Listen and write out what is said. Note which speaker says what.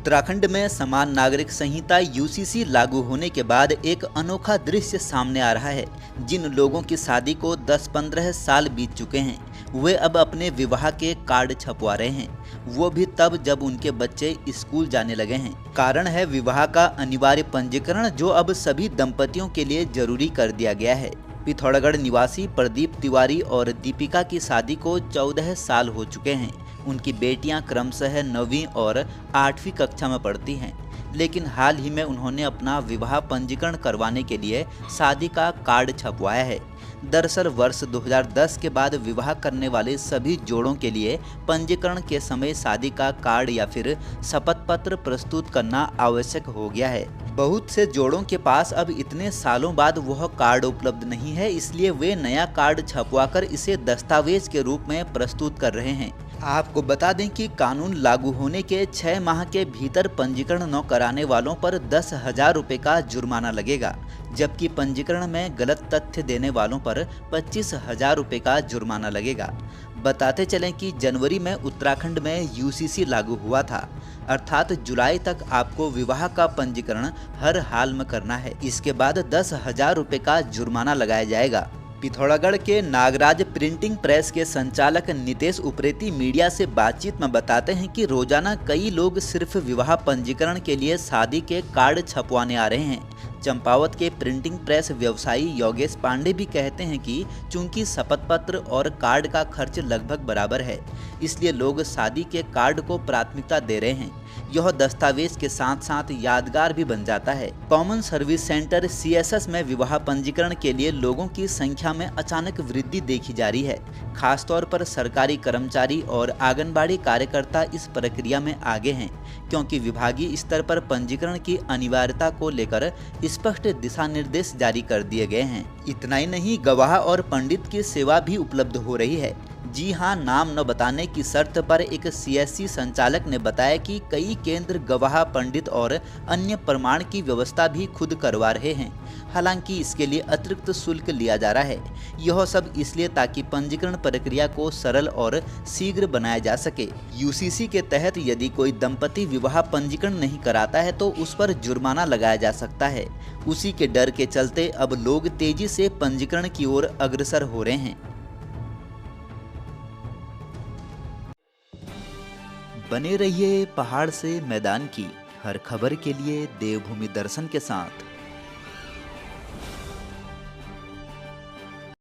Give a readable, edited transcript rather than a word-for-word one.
Speaker 1: उत्तराखंड में समान नागरिक संहिता यूसीसी लागू होने के बाद एक अनोखा दृश्य सामने आ रहा है। जिन लोगों की शादी को 10-15 साल बीत चुके हैं, वे अब अपने विवाह के कार्ड छपवा रहे हैं, वो भी तब जब उनके बच्चे स्कूल जाने लगे हैं। कारण है विवाह का अनिवार्य पंजीकरण, जो अब सभी दंपतियों के लिए जरूरी कर दिया गया है। पिथौरागढ़ निवासी प्रदीप तिवारी और दीपिका की शादी को 14 साल हो चुके हैं। उनकी बेटियां क्रमशः 9वीं और 8वीं कक्षा में पढ़ती हैं, लेकिन हाल ही में उन्होंने अपना विवाह पंजीकरण करवाने के लिए शादी का कार्ड छपवाया है। दरअसल वर्ष 2010 के बाद विवाह करने वाले सभी जोड़ों के लिए पंजीकरण के समय शादी का कार्ड या फिर शपथ पत्र प्रस्तुत करना आवश्यक हो गया है। बहुत से जोड़ों के पास अब इतने सालों बाद वह कार्ड उपलब्ध नहीं है, इसलिए वे नया कार्ड छपवाकर इसे दस्तावेज के रूप में प्रस्तुत कर रहे हैं। आपको बता दें कि कानून लागू होने के 6 माह के भीतर पंजीकरण न कराने वालों पर 10,000 रुपये का जुर्माना लगेगा, जबकि पंजीकरण में गलत तथ्य देने वालों पर 25,000 रुपये का जुर्माना लगेगा। बताते चलें कि जनवरी में उत्तराखंड में यूसीसी लागू हुआ था, अर्थात जुलाई तक आपको विवाह का पंजीकरण हर हाल में करना है। इसके बाद 10,000 रुपये का जुर्माना लगाया जाएगा। पिथौरागढ़ के नागराज प्रिंटिंग प्रेस के संचालक नितेश उप्रेती मीडिया से बातचीत में बताते हैं कि रोजाना कई लोग सिर्फ विवाह पंजीकरण के लिए शादी के कार्ड छपवाने आ रहे हैं। चंपावत के प्रिंटिंग प्रेस व्यवसायी योगेश पांडे भी कहते हैं कि चूंकि शपथ पत्र और कार्ड का खर्च लगभग बराबर है, इसलिए लोग शादी के कार्ड को प्राथमिकता दे रहे हैं। यह दस्तावेज के साथ साथ यादगार भी बन जाता है। कॉमन सर्विस सेंटर CSS में विवाह पंजीकरण के लिए लोगों की संख्या में अचानक वृद्धि देखी जा रही है। खासतौर पर सरकारी कर्मचारी और आंगनबाड़ी कार्यकर्ता इस प्रक्रिया में आगे हैं, क्योंकि विभागीय स्तर पर पंजीकरण की अनिवार्यता को लेकर स्पष्ट दिशा निर्देश जारी कर दिए गए हैं। इतना ही नहीं, गवाह और पंडित की सेवा भी उपलब्ध हो रही है। जी हां, नाम न बताने की शर्त पर एक CSC संचालक ने बताया कि कई केंद्र गवाह, पंडित और अन्य प्रमाण की व्यवस्था भी खुद करवा रहे हैं। हालांकि इसके लिए अतिरिक्त शुल्क लिया जा रहा है। यह सब इसलिए ताकि पंजीकरण प्रक्रिया को सरल और शीघ्र बनाया जा सके। यूसीसी के तहत यदि कोई दंपति विवाह पंजीकरण नहीं कराता है तो उस पर जुर्माना लगाया जा सकता है। उसी के डर के चलते अब लोग तेजी से पंजीकरण की ओर अग्रसर हो रहे हैं। बने रहिए पहाड़ से मैदान की हर खबर के लिए देवभूमि दर्शन के साथ।